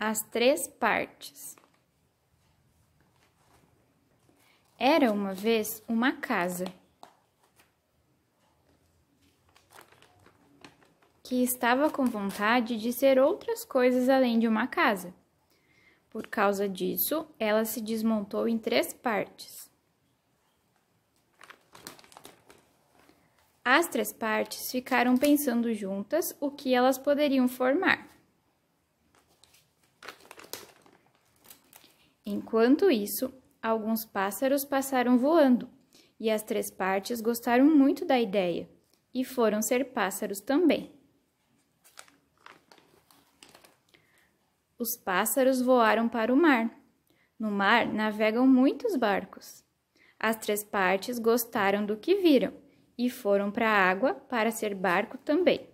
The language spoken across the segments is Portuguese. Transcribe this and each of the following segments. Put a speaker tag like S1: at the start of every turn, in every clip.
S1: As três partes. Era uma vez uma casa que estava com vontade de ser outras coisas além de uma casa. Por causa disso, ela se desmontou em três partes. As três partes ficaram pensando juntas o que elas poderiam formar. Enquanto isso, alguns pássaros passaram voando, e as três partes gostaram muito da ideia, e foram ser pássaros também. Os pássaros voaram para o mar. No mar navegam muitos barcos. As três partes gostaram do que viram, e foram para a água para ser barco também.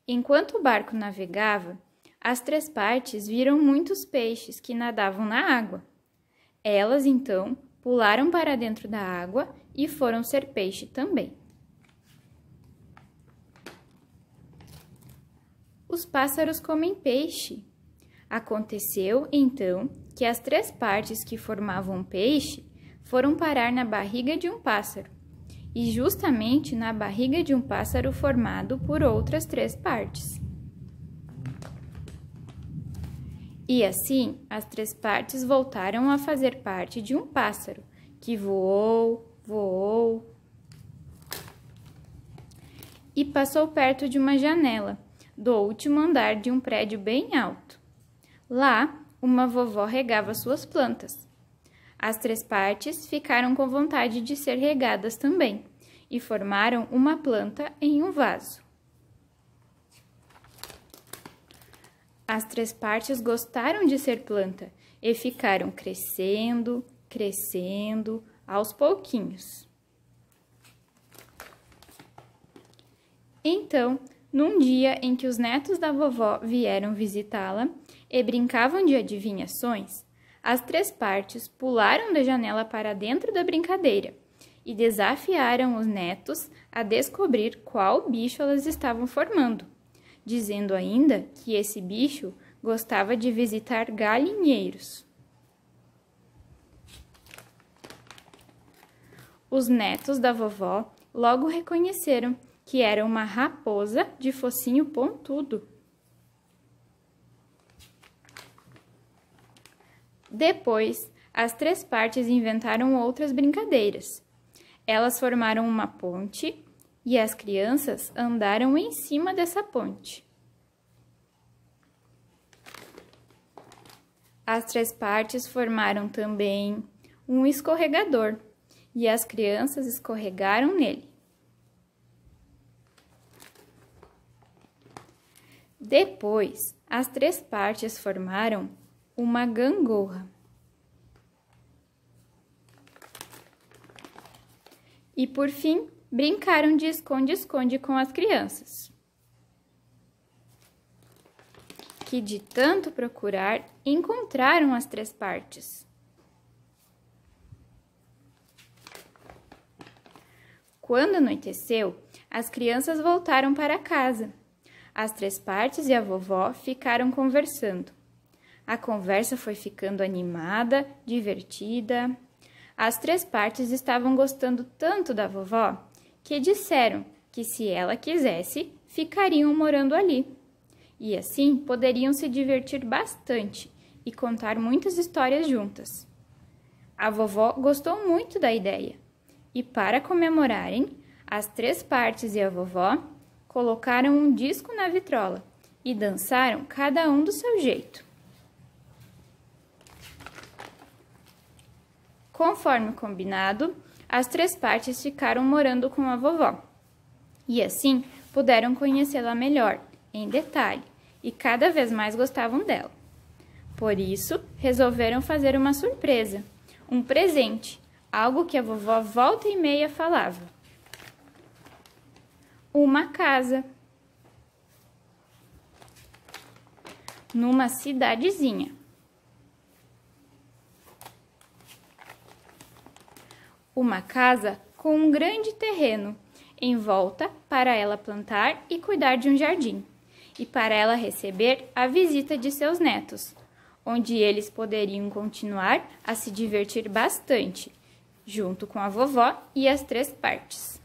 S1: Enquanto o barco navegava, as três partes viram muitos peixes que nadavam na água. Elas, então, pularam para dentro da água e foram ser peixe também. Os pássaros comem peixe. Aconteceu, então, que as três partes que formavam um peixe foram parar na barriga de um pássaro, e justamente na barriga de um pássaro formado por outras três partes. E assim, as três partes voltaram a fazer parte de um pássaro, que voou, voou, e passou perto de uma janela, do último andar de um prédio bem alto. Lá, uma vovó regava suas plantas. As três partes ficaram com vontade de ser regadas também, e formaram uma planta em um vaso. As três partes gostaram de ser planta e ficaram crescendo, crescendo, aos pouquinhos. Então, num dia em que os netos da vovó vieram visitá-la e brincavam de adivinhações, as três partes pularam da janela para dentro da brincadeira e desafiaram os netos a descobrir qual bicho elas estavam formando, dizendo ainda que esse bicho gostava de visitar galinheiros. Os netos da vovó logo reconheceram que era uma raposa de focinho pontudo. Depois, as três partes inventaram outras brincadeiras. Elas formaram uma ponte e as crianças andaram em cima dessa ponte. As três partes formaram também um escorregador e as crianças escorregaram nele. Depois, as três partes formaram uma gangorra. E, por fim, brincaram de esconde-esconde com as crianças, que de tanto procurar, encontraram as três partes. Quando anoiteceu, as crianças voltaram para casa. As três partes e a vovó ficaram conversando. A conversa foi ficando animada, divertida. As três partes estavam gostando tanto da vovó que disseram que, se ela quisesse, ficariam morando ali. E assim poderiam se divertir bastante e contar muitas histórias juntas. A vovó gostou muito da ideia e, para comemorarem, as três partes e a vovó colocaram um disco na vitrola e dançaram cada um do seu jeito. Conforme combinado, as três partes ficaram morando com a vovó e assim puderam conhecê-la melhor, em detalhe, e cada vez mais gostavam dela. Por isso, resolveram fazer uma surpresa, um presente, algo que a vovó volta e meia falava. Uma casa. Numa cidadezinha. Uma casa com um grande terreno em volta para ela plantar e cuidar de um jardim. e para ela receber a visita de seus netos, onde eles poderiam continuar a se divertir bastante, junto com a vovó e as três partes.